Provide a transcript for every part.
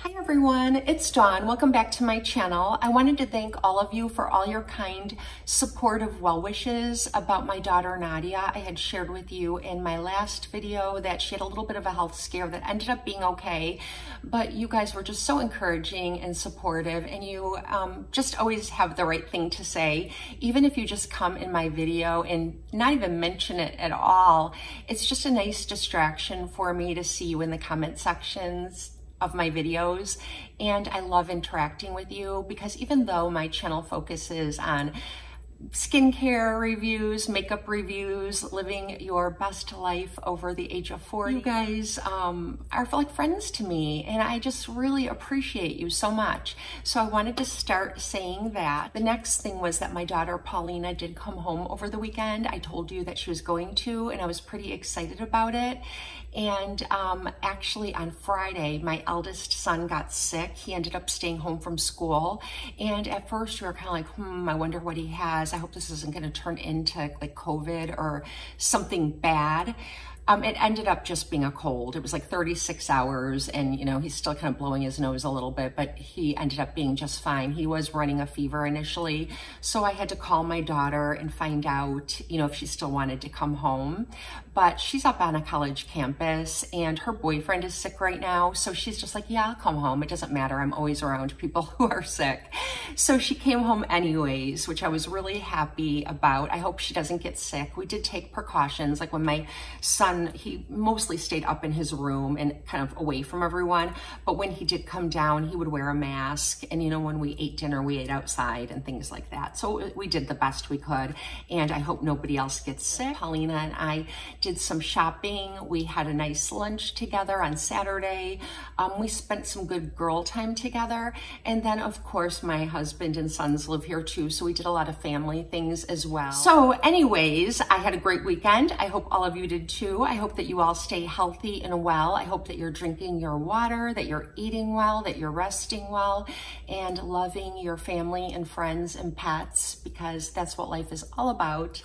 Hi everyone, it's Dawn. Welcome back to my channel. I wanted to thank all of you for all your kind, supportive well wishes about my daughter Nadia. I had shared with you in my last video that she had a little bit of a health scare that ended up being okay, but you guys were just so encouraging and supportive, and you just always have the right thing to say. Even if you just come in my video and not even mention it at all, it's just a nice distraction for me to see you in the comment sections of my videos. And I love interacting with you because even though my channel focuses on skincare reviews, makeup reviews, living your best life over the age of 40, you guys are like friends to me, and I just really appreciate you so much. So I wanted to start saying that. The next thing was that my daughter Paulina did come home over the weekend. I told you that she was going to, and I was pretty excited about it. And actually on Friday, my eldest son got sick. He ended up staying home from school. And at first we were kind of like, I wonder what he has. I hope this isn't going to turn into like COVID or something bad. It ended up just being a cold. It was like 36 hours and, you know, he's still kind of blowing his nose a little bit, but he ended up being just fine. He was running a fever initially. So I had to call my daughter and find out, you know, if she still wanted to come home. But she's up on a college campus and her boyfriend is sick right now. So she's just like, yeah, I'll come home. It doesn't matter. I'm always around people who are sick. So she came home anyways, which I was really happy about. I hope she doesn't get sick. We did take precautions. Like when my son, he mostly stayed up in his room and kind of away from everyone. But when he did come down, he would wear a mask. And you know, when we ate dinner, we ate outside and things like that. So we did the best we could. And I hope nobody else gets sick. Paulina and I did some shopping. We had a nice lunch together on Saturday. We spent some good girl time together. And then of course, my husband and sons live here too. So we did a lot of family things as well. So anyways, I had a great weekend. I hope all of you did too. I hope that you all stay healthy and well. I hope that you're drinking your water, that you're eating well, that you're resting well, and loving your family and friends and pets, because that's what life is all about.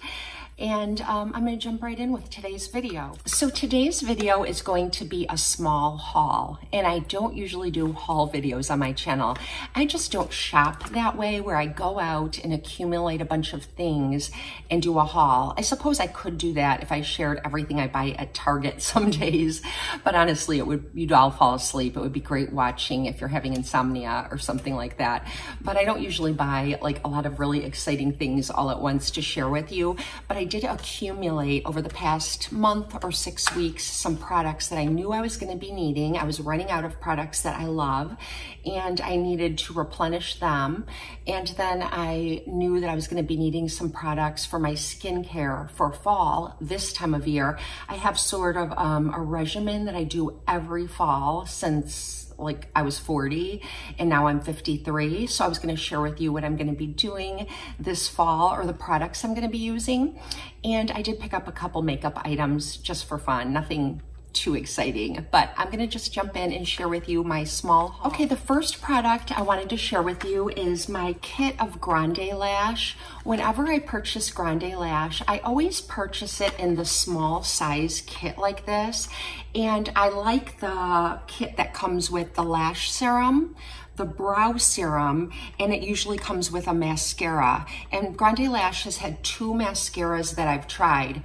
And I'm gonna jump right in with today's video. So today's video is going to be a small haul, and I don't usually do haul videos on my channel. I just don't shop that way where I go out and accumulate a bunch of things and do a haul. I suppose I could do that if I shared everything I buy at Target some days, but honestly, you'd all fall asleep. It would be great watching if you're having insomnia or something like that. But I don't usually buy like a lot of really exciting things all at once to share with you, but I did accumulate over the past month or 6 weeks some products that I knew I was going to be needing. I was running out of products that I love and I needed to replenish them. And then I knew that I was going to be needing some products for my skincare for fall this time of year. I have sort of a regimen that I do every fall since like I was 40 and now I'm 53. So I was going to share with you what I'm going to be doing this fall, or the products I'm going to be using. And I did pick up a couple makeup items just for fun, nothing too exciting, but I'm gonna just jump in and share with you my small haul. Okay, the first product I wanted to share with you is my kit of Grande Lash. Whenever I purchase Grande Lash, I always purchase it in the small size kit like this. And I like the kit that comes with the lash serum, the brow serum, and it usually comes with a mascara. And Grande Lash has had 2 mascaras that I've tried.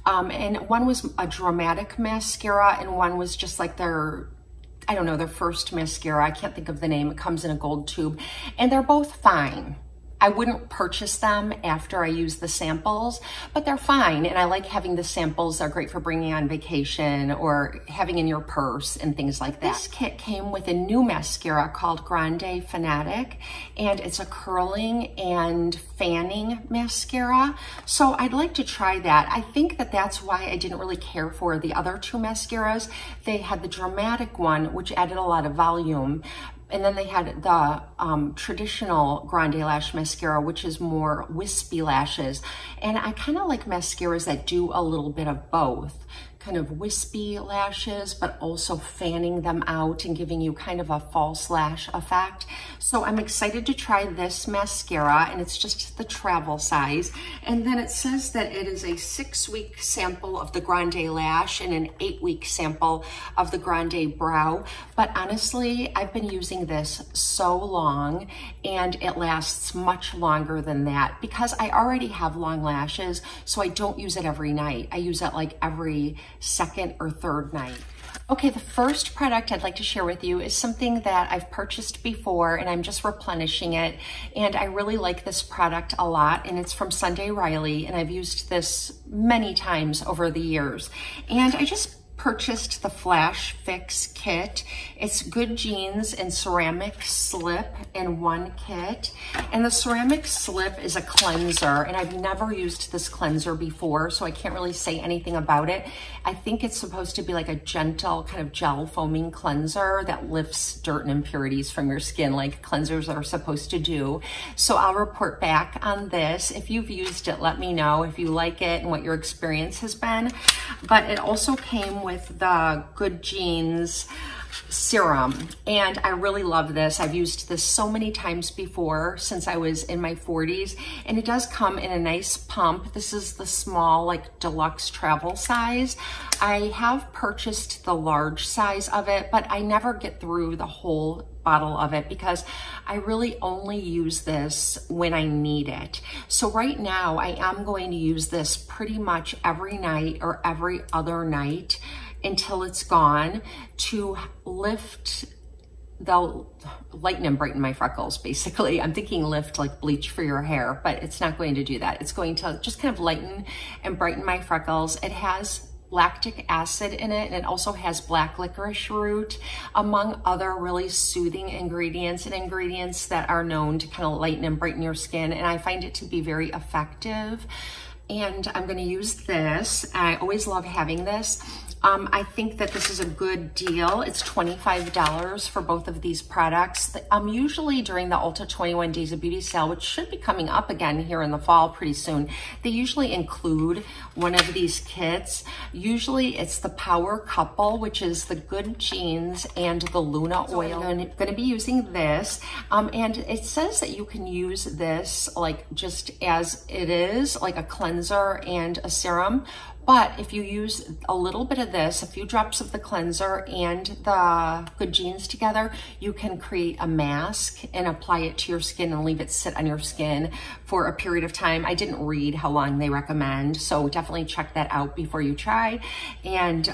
And one was a dramatic mascara and one was just like their, I don't know, their first mascara. I can't think of the name. It comes in a gold tube and they're both fine. I wouldn't purchase them after I use the samples, but they're fine. And I like having the samples. They're great for bringing on vacation or having in your purse and things like that. This kit came with a new mascara called Grande Fanatic, and it's a curling and fanning mascara. So I'd like to try that. I think that that's why I didn't really care for the other 2 mascaras. They had the dramatic one, which added a lot of volume. And then they had the traditional Grande Lash mascara, which is more wispy lashes. And I kind of like mascaras that do a little bit of both, kind of wispy lashes, but also fanning them out and giving you kind of a false lash effect. So I'm excited to try this mascara, and it's just the travel size. And then it says that it is a 6-week sample of the Grande Lash and an 8-week sample of the Grande Brow. But honestly, I've been using this so long, and it lasts much longer than that because I already have long lashes, so I don't use it every night. I use it like every second or third night. Okay, the first product I'd like to share with you is something that I've purchased before and I'm just replenishing it. And I really like this product a lot, and it's from Sunday Riley, and I've used this many times over the years. And I just purchased the Flash Fix kit. It's Good Genes and Ceramic Slip in one kit. And the Ceramic Slip is a cleanser, and I've never used this cleanser before, so I can't really say anything about it. I think it's supposed to be like a gentle kind of gel foaming cleanser that lifts dirt and impurities from your skin like cleansers are supposed to do. So I'll report back on this. If you've used it, let me know if you like it and what your experience has been. But it also came with the Good Genes serum, and I really love this. I've used this so many times before since I was in my 40s, and it does come in a nice pump. This is the small, like deluxe travel size. I have purchased the large size of it, but I never get through the whole bottle of it because I really only use this when I need it. So right now I am going to use this pretty much every night or every other night until it's gone, to lighten and brighten my freckles, basically. I'm thinking lift like bleach for your hair, but it's not going to do that. It's going to just kind of lighten and brighten my freckles. It has lactic acid in it, and it also has black licorice root, among other really soothing ingredients and ingredients that are known to kind of lighten and brighten your skin, and I find it to be very effective. And I'm going to use this. I always love having this. I think that this is a good deal. It's $25 for both of these products. Usually during the Ulta 21 Days of Beauty sale, which should be coming up again here in the fall pretty soon, they usually include one of these kits. Usually it's the Power Couple, which is the Good Genes and the Luna Oil. I'm going to be using this. And it says that you can use this like just as it is, like a cleanser and a serum. But if you use a little bit of this, a few drops of the cleanser and the Good Genes together, you can create a mask and apply it to your skin and leave it sit on your skin for a period of time. I didn't read how long they recommend, so definitely check that out before you try. And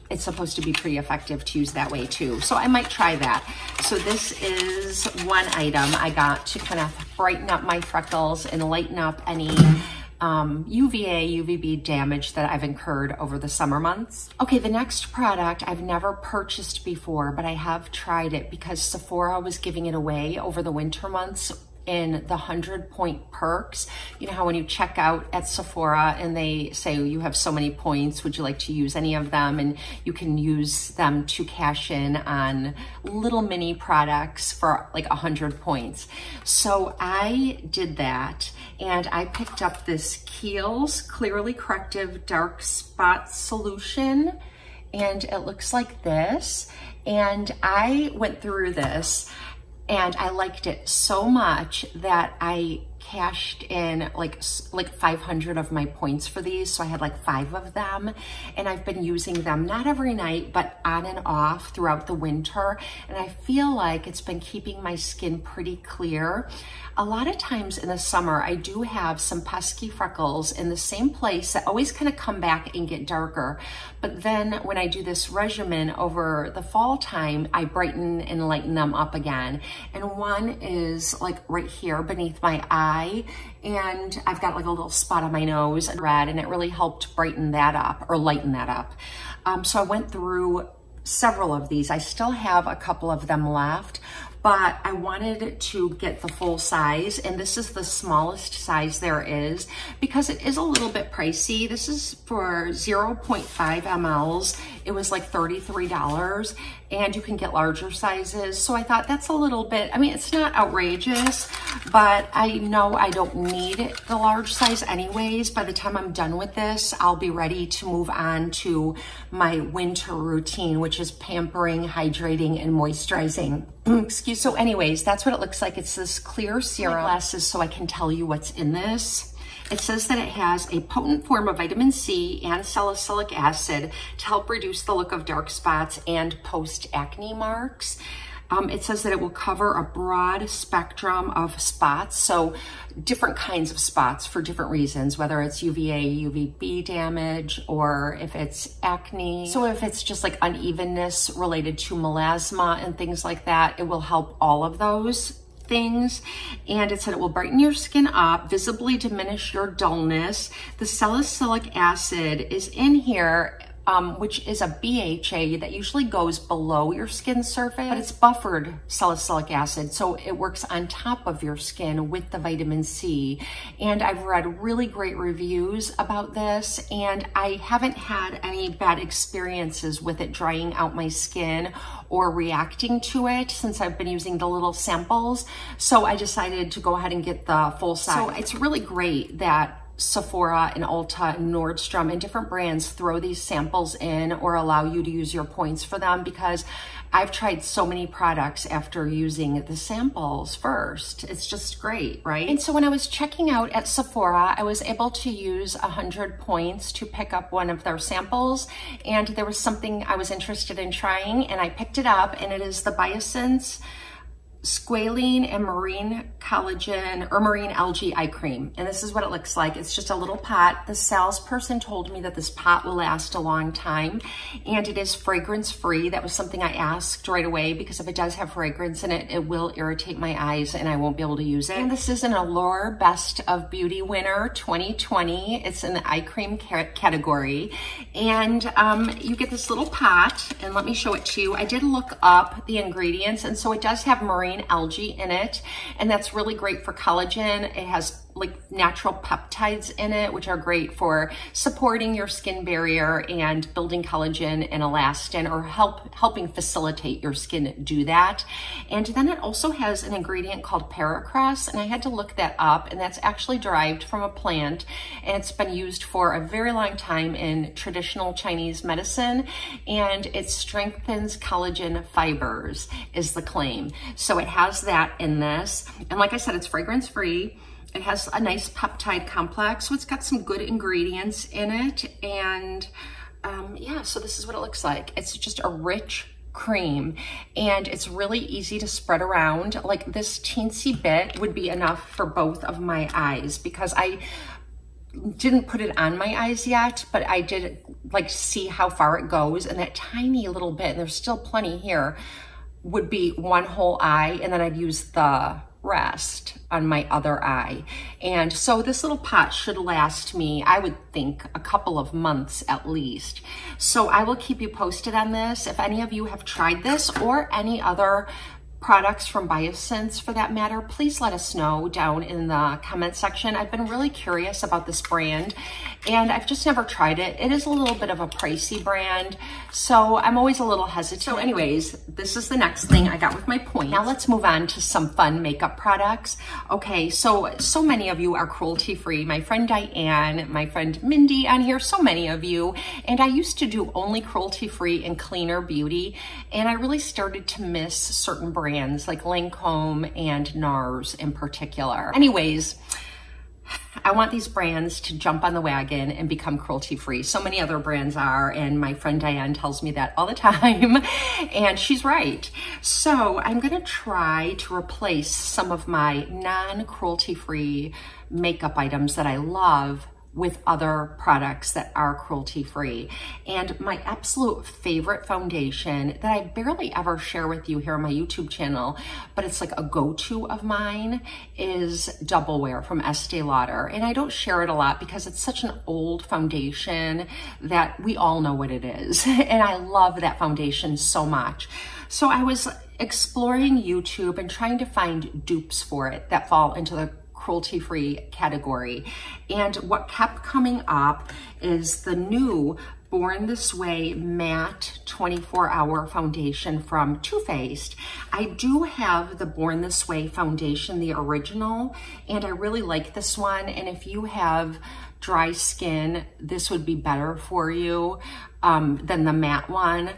it's supposed to be pretty effective to use that way too. So I might try that. So this is one item I got to kind of brighten up my freckles and lighten up any UVA, UVB damage that I've incurred over the summer months. Okay, the next product I've never purchased before, but I have tried it because Sephora was giving it away over the winter months in the 100-point perks. You know how when you check out at Sephora and they say you have so many points, would you like to use any of them? And you can use them to cash in on little mini products for like 100 points. So I did that, and I picked up this Kiehl's Clearly Corrective Dark Spot Solution, and it looks like this. And I went through this and I liked it so much that I cashed in like 500 of my points for these. So I had like 5 of them, and I've been using them not every night, but on and off throughout the winter. And I feel like it's been keeping my skin pretty clear. A lot of times in the summer, I do have some pesky freckles in the same place that always kind of come back and get darker. But then when I do this regimen over the fall time, I brighten and lighten them up again. And one is like right here beneath my eye, and I've got like a little spot on my nose, red, and it really helped brighten that up or lighten that up. So I went through several of these. I still have a couple of them left, but I wanted to get the full size, and this is the smallest size there is because it is a little bit pricey. This is for 0.5 mLs. It was like $33, and you can get larger sizes. So I thought that's a little bit, I mean, it's not outrageous, but I know I don't need the large size anyways. By the time I'm done with this, I'll be ready to move on to my winter routine, which is pampering, hydrating, and moisturizing. Excuse. So anyways, that's what it looks like. It's this clear serum. Glasses so I can tell you what's in this. It says that it has a potent form of vitamin C and salicylic acid to help reduce the look of dark spots and post-acne marks. It says that it will cover a broad spectrum of spots, so different kinds of spots for different reasons, whether it's UVA, UVB damage, or if it's acne. So if it's just like unevenness related to melasma and things like that, it will help all of those things. And it said it will brighten your skin up, visibly diminish your dullness. The salicylic acid is in here, which is a BHA that usually goes below your skin surface, but it's buffered salicylic acid, so it works on top of your skin with the vitamin C. And I've read really great reviews about this, and I haven't had any bad experiences with it drying out my skin or reacting to it since I've been using the little samples. So I decided to go ahead and get the full size. So it's really great that Sephora and Ulta and Nordstrom and different brands throw these samples in or allow you to use your points for them, because I've tried so many products after using the samples first. It's just great, right? And so when I was checking out at Sephora, I was able to use 100 points to pick up one of their samples, and there was something I was interested in trying, and I picked it up, and it is the Biossance squalene and marine collagen or marine algae eye cream. And this is what it looks like. It's just a little pot. The salesperson told me that this pot will last a long time, and it is fragrance free. That was something I asked right away, because if it does have fragrance in it, it will irritate my eyes and I won't be able to use it. And this is an Allure Best of Beauty winner 2020. It's in the eye cream category. And you get this little pot, and let me show it to you. I did look up the ingredients, and so it does have marine algae in it, and that's really great for collagen. It has like natural peptides in it, which are great for supporting your skin barrier and building collagen and elastin, or helping facilitate your skin do that. And then it also has an ingredient called paracress, and I had to look that up, and that's actually derived from a plant, and it's been used for a very long time in traditional Chinese medicine, and it strengthens collagen fibers is the claim. So it has that in this, and like I said, it's fragrance free. It has a nice peptide complex, so it's got some good ingredients in it. And yeah, so this is what it looks like. It's just a rich cream, and it's really easy to spread around. Like this teensy bit would be enough for both of my eyes, because I didn't put it on my eyes yet, but I did like see how far it goes, and that tiny little bit, and there's still plenty here, would be one whole eye, and then I'd use the rest on my other eye. And so this little pot should last me, I would think, a couple of months at least. So I will keep you posted on this. If any of you have tried this or any other products from Biossance for that matter, please let us know down in the comment section. I've been really curious about this brand, and I've just never tried it. It is a little bit of a pricey brand, so I'm always a little hesitant. So anyways, this is the next thing I got with my points. Now let's move on to some fun makeup products. Okay, so many of you are cruelty-free. My friend Diane, my friend Mindy on here, so many of you. And I used to do only cruelty-free and cleaner beauty, and I really started to miss certain brands like Lancome and NARS in particular. Anyways, I want these brands to jump on the wagon and become cruelty-free. So many other brands are, and my friend Diane tells me that all the time, and she's right. So I'm gonna try to replace some of my non-cruelty-free makeup items that I love with other products that are cruelty-free. And my absolute favorite foundation that I barely ever share with you here on my YouTube channel, but it's like a go-to of mine, is Double Wear from Estee Lauder. And I don't share it a lot because it's such an old foundation that we all know what it is. And I love that foundation so much. So I was exploring YouTube and trying to find dupes for it that fall into the cruelty-free category. And what kept coming up is the new Born This Way Matte 24-Hour Foundation from Too Faced. I do have the Born This Way foundation, the original, and I really like this one. And if you have dry skin, this would be better for you than the matte one.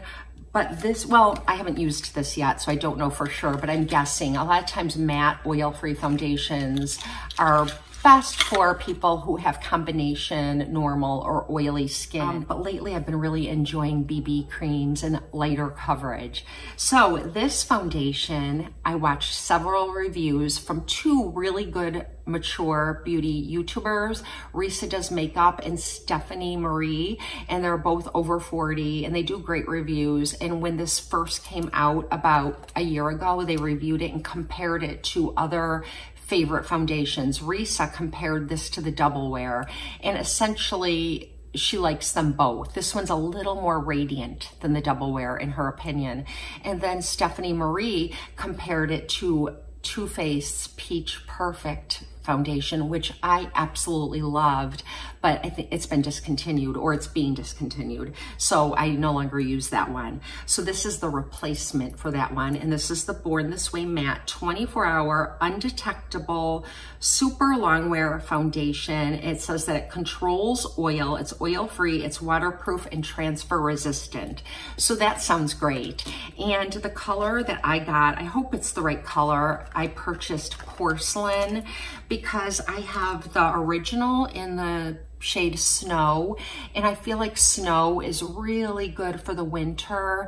But this, well, I haven't used this yet, so I don't know for sure, but I'm guessing a lot of times matte oil-free foundations are best for people who have combination normal or oily skin. But lately I've been really enjoying BB creams and lighter coverage. So this foundation, I watched several reviews from two really good mature beauty YouTubers, Risa Does Makeup and Stephanie Marie, and they're both over 40 and they do great reviews. And when this first came out about a year ago, they reviewed it and compared it to other favorite foundations. Risa compared this to the Double Wear, and essentially she likes them both. This one's a little more radiant than the Double Wear in her opinion. And then Stephanie Marie compared it to Too Faced's Peach Perfect foundation, which I absolutely loved, but I think it's been discontinued, or it's being discontinued. So I no longer use that one. So this is the replacement for that one. And this is the Born This Way Matte 24-Hour Undetectable Super Long Wear Foundation. It says that it controls oil, it's oil-free, it's waterproof and transfer resistant. So that sounds great. And the color that I got, I hope it's the right color. I purchased Porcelain because I have the original in the shade Snow, and I feel like Snow is really good for the winter.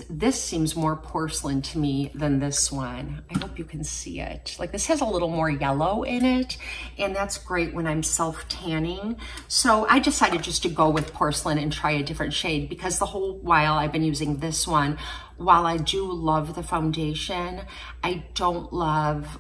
This seems more porcelain to me than this one. I hope you can see it. Like, this has a little more yellow in it, and that's great when I'm self-tanning. So I decided just to go with Porcelain and try a different shade, because the whole while I've been using this one, while I do love the foundation, I don't love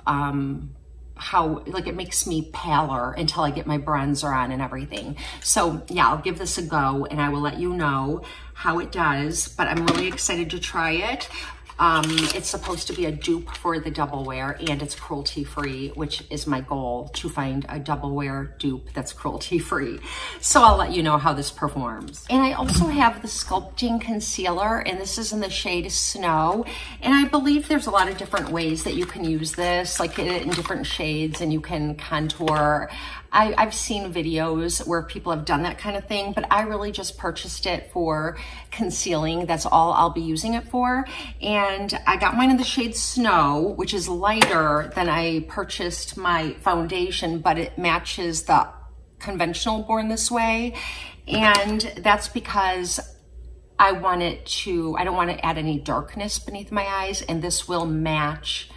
how, like, it makes me paler until I get my bronzer on and everything. So yeah, I'll give this a go and I will let you know how it does, but I'm really excited to try it. It's supposed to be a dupe for the Double Wear, and it's cruelty-free, which is my goal, to find a Double Wear dupe that's cruelty-free. So I'll let you know how this performs. And I also have the Sculpting Concealer, and this is in the shade Snow. And I believe there's a lot of different ways that you can use this, like in different shades, and you can contour. I've seen videos where people have done that kind of thing, but I really just purchased it for concealing. That's all I'll be using it for. And I got mine in the shade Snow, which is lighter than I purchased my foundation, but it matches the conventional Born This Way. And that's because I don't want to add any darkness beneath my eyes, and this will match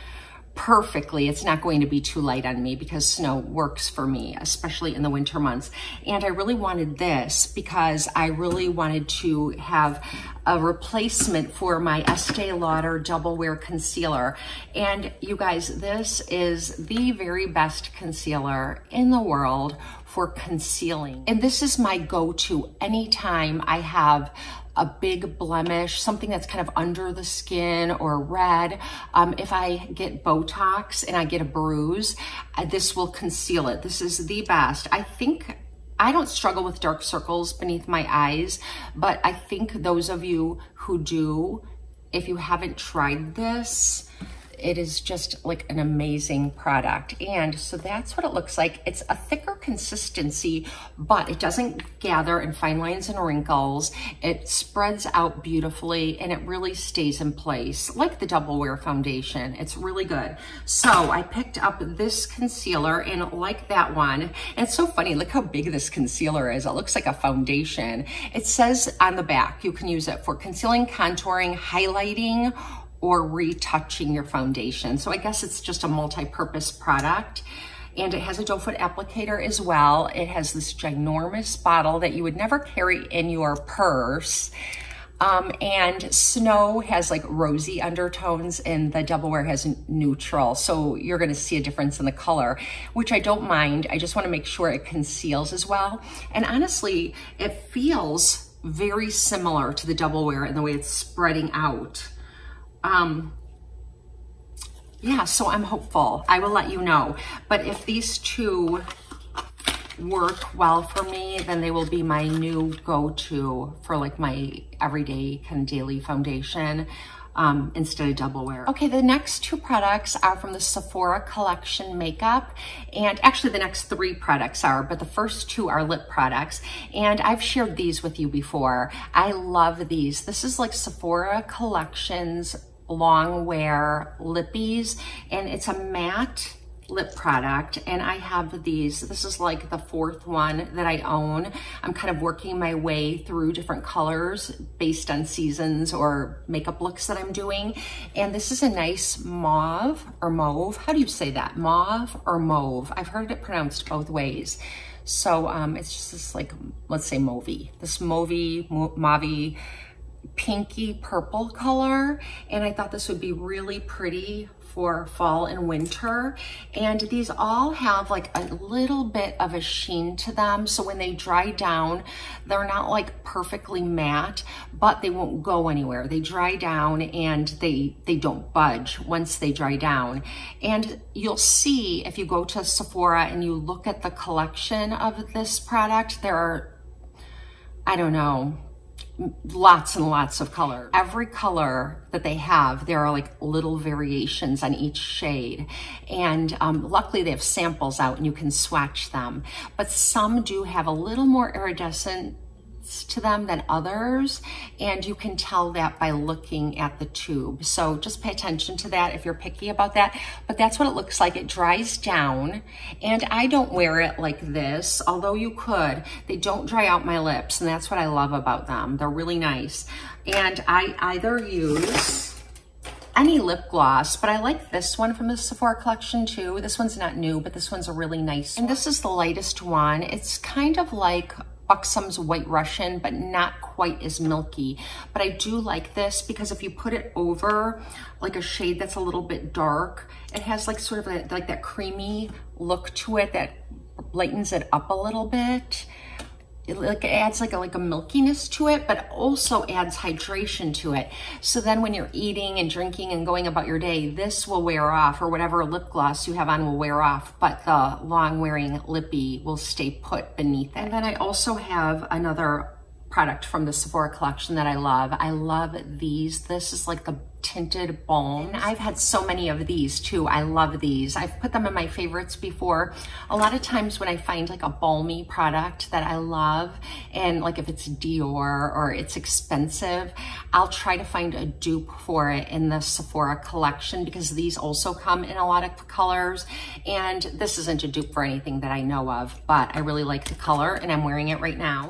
perfectly. It's not going to be too light on me because Snow works for me, especially in the winter months. And I really wanted this because I really wanted to have a replacement for my Estee Lauder Double Wear Concealer. And you guys, this is the very best concealer in the world for concealing. And this is my go-to anytime I have a big blemish, something that's kind of under the skin or red. If I get Botox and I get a bruise, this will conceal it. This is the best. I don't struggle with dark circles beneath my eyes, but I think those of you who do, if you haven't tried this, it is just like an amazing product. And so that's what it looks like. It's a thicker consistency, but it doesn't gather in fine lines and wrinkles. It spreads out beautifully and it really stays in place like the Double Wear foundation. It's really good. So I picked up this concealer, and like that one, and it's so funny, look how big this concealer is. It looks like a foundation. It says on the back, you can use it for concealing, contouring, highlighting, or retouching your foundation. So I guess it's just a multi-purpose product. And it has a doe foot applicator as well. It has this ginormous bottle that you would never carry in your purse. And Snow has like rosy undertones and the Double Wear has neutral. So you're gonna see a difference in the color, which I don't mind. I just wanna make sure it conceals as well. And honestly, it feels very similar to the Double Wear in the way it's spreading out. Yeah, so I'm hopeful. I will let you know. But if these two work well for me, then they will be my new go-to for like my everyday kind of daily foundation. Instead of double wear. Okay, the next two products are from the Sephora collection makeup, and actually the next three products are, but the first two are lip products, and I've shared these with you before. I love these. This is like Sephora collections long wear Lippies, and it's a matte lip product, and I have these. This is like the fourth one that I own. I'm kind of working my way through different colors based on seasons or makeup looks that I'm doing. And this is a nice mauve or mauve. How do you say that? Mauve or mauve? I've heard it pronounced both ways. So it's just this like, let's say mauvey. This mauvey, pinky purple color. And I thought this would be really pretty for fall and winter. And these all have like a little bit of a sheen to them. So when they dry down, they're not like perfectly matte, but they won't go anywhere. They dry down and they don't budge once they dry down. And you'll see if you go to Sephora and you look at the collection of this product, there are, I don't know, lots and lots of color. Every color that they have, there are like little variations on each shade. And luckily they have samples out and you can swatch them. But some do have a little more iridescent to them than others, and you can tell that by looking at the tube. So just pay attention to that if you're picky about that. But that's what it looks like. It dries down, and I don't wear it like this, although you could. They don't dry out my lips, and that's what I love about them. They're really nice. And I either use any lip gloss, but I like this one from the Sephora collection too. This one's not new, but this one's a really nice one. And this is the lightest one. It's kind of like Buxom's White Russian, but not quite as milky. But I do like this because if you put it over like a shade that's a little bit dark, it has like sort of like that creamy look to it that lightens it up a little bit. It adds like a milkiness to it, but also adds hydration to it. So then when you're eating and drinking and going about your day, this will wear off, or whatever lip gloss you have on will wear off, but the long wearing lippy will stay put beneath it. And then I also have another product from the Sephora collection that I love. I love these. This is like the tinted balm. I've had so many of these too. I love these. I've put them in my favorites before. A lot of times when I find like a balmy product that I love, and like if it's Dior or it's expensive, I'll try to find a dupe for it in the Sephora collection, because these also come in a lot of colors. And this isn't a dupe for anything that I know of, but I really like the color and I'm wearing it right now.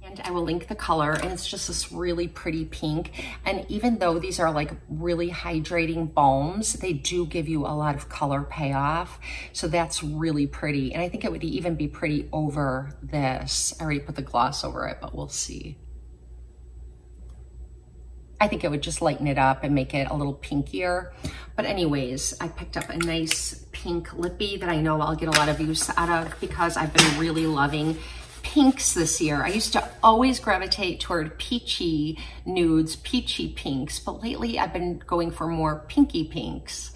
And I will link the color, and it's just this really pretty pink. And even though these are like really hydrating balms, they do give you a lot of color payoff. So that's really pretty. And I think it would even be pretty over this. I already put the gloss over it, but we'll see. I think it would just lighten it up and make it a little pinkier. But anyways, I picked up a nice pink lippy that I know I'll get a lot of use out of, because I've been really loving pinks this year. I used to always gravitate toward peachy nudes, peachy pinks, but lately I've been going for more pinky pinks.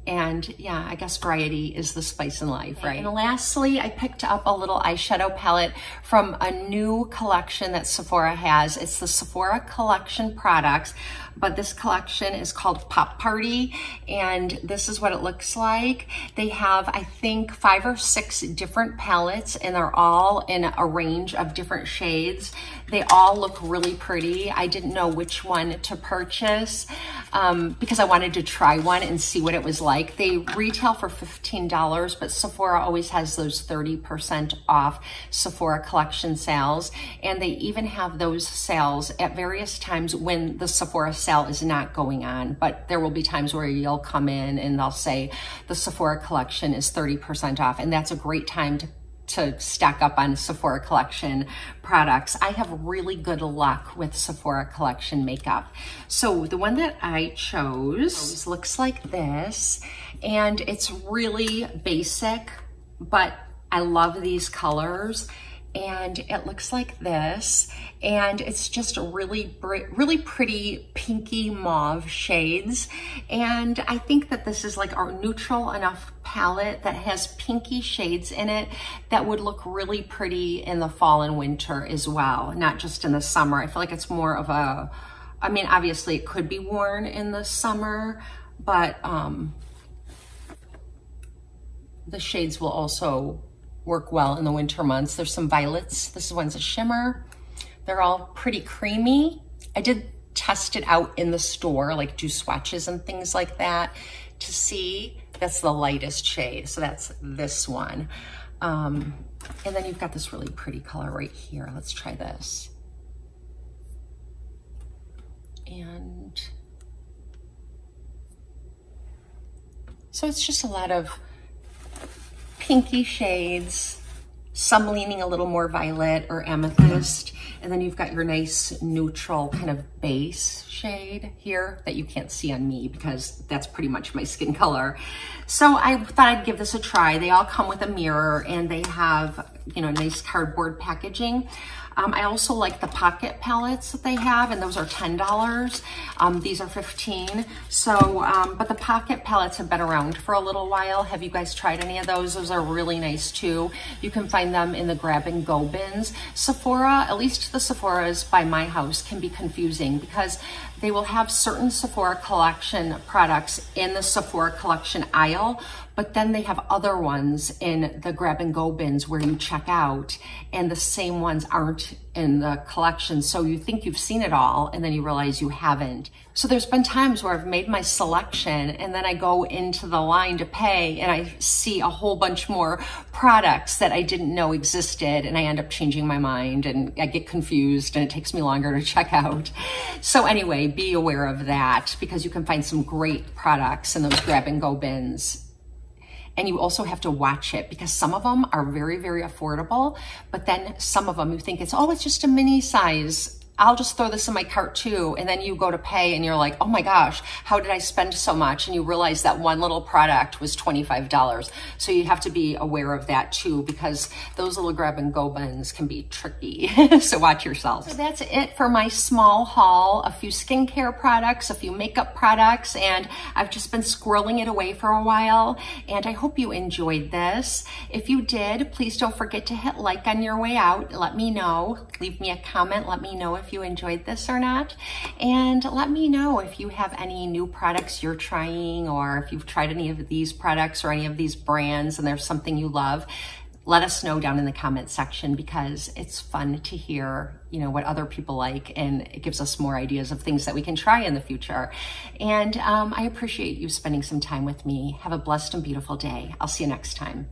And yeah, I guess variety is the spice in life, right? And lastly, I picked up a little eyeshadow palette from a new collection that Sephora has. It's the Sephora collection products, but this collection is called Pop Party, and this is what it looks like. They have, I think, 5 or 6 different palettes, and they're all in a range of different shades. They all look really pretty. I didn't know which one to purchase because I wanted to try one and see what it was like. They retail for $15, but Sephora always has those 30% off Sephora collection sales. And they even have those sales at various times when the Sephora sale is not going on. But there will be times where you'll come in and they'll say the Sephora collection is 30% off. And that's a great time to stack up on Sephora collection products. I have really good luck with Sephora collection makeup. So the one that I chose looks like this, and it's really basic, but I love these colors. And it looks like this, and it's just really pretty pinky mauve shades. And I think that this is like a neutral enough palette that has pinky shades in it that would look really pretty in the fall and winter as well, not just in the summer. I feel like it's more of a, I mean, obviously it could be worn in the summer, but the shades will also work well in the winter months. There's some violets. This one's a shimmer. They're all pretty creamy. I did test it out in the store, like do swatches and things like that to see. That's the lightest shade, so that's this one. And then you've got this really pretty color right here. Let's try this. And so it's just a lot of pinky shades, some leaning a little more violet or amethyst, and then you've got your nice neutral kind of base shade here that you can't see on me because that's pretty much my skin color. So I thought I'd give this a try. They all come with a mirror and they have, you know, nice cardboard packaging. I also like the pocket palettes that they have, and those are $10. These are $15. So, but the pocket palettes have been around for a little while. Have you guys tried any of those? Those are really nice too. You can find them in the grab and go bins. Sephora, at least the Sephoras by my house, can be confusing because they will have certain Sephora collection products in the Sephora collection aisle, but then they have other ones in the grab and go bins where you check out, and the same ones aren't in the collection. So you think you've seen it all and then you realize you haven't. So there's been times where I've made my selection and then I go into the line to pay and I see a whole bunch more products that I didn't know existed, and I end up changing my mind and I get confused and it takes me longer to check out. So anyway, be aware of that because you can find some great products in those grab and go bins. And you also have to watch it because some of them are very, very affordable, but then some of them you think it's, oh, it's just a mini size. I'll just throw this in my cart too. And then you go to pay and you're like, oh my gosh, how did I spend so much? And you realize that one little product was $25. So you have to be aware of that too, because those little grab and go bins can be tricky. So watch yourselves. So that's it for my small haul, a few skincare products, a few makeup products, and I've just been squirreling it away for a while. And I hope you enjoyed this. If you did, please don't forget to hit like on your way out. Let me know, leave me a comment. Let me know if you enjoyed this or not, and let me know if you have any new products you're trying, or if you've tried any of these products or any of these brands and there's something you love. Let us know down in the comment section because it's fun to hear, you know, what other people like, and it gives us more ideas of things that we can try in the future. And I appreciate you spending some time with me. Have a blessed and beautiful day. I'll see you next time.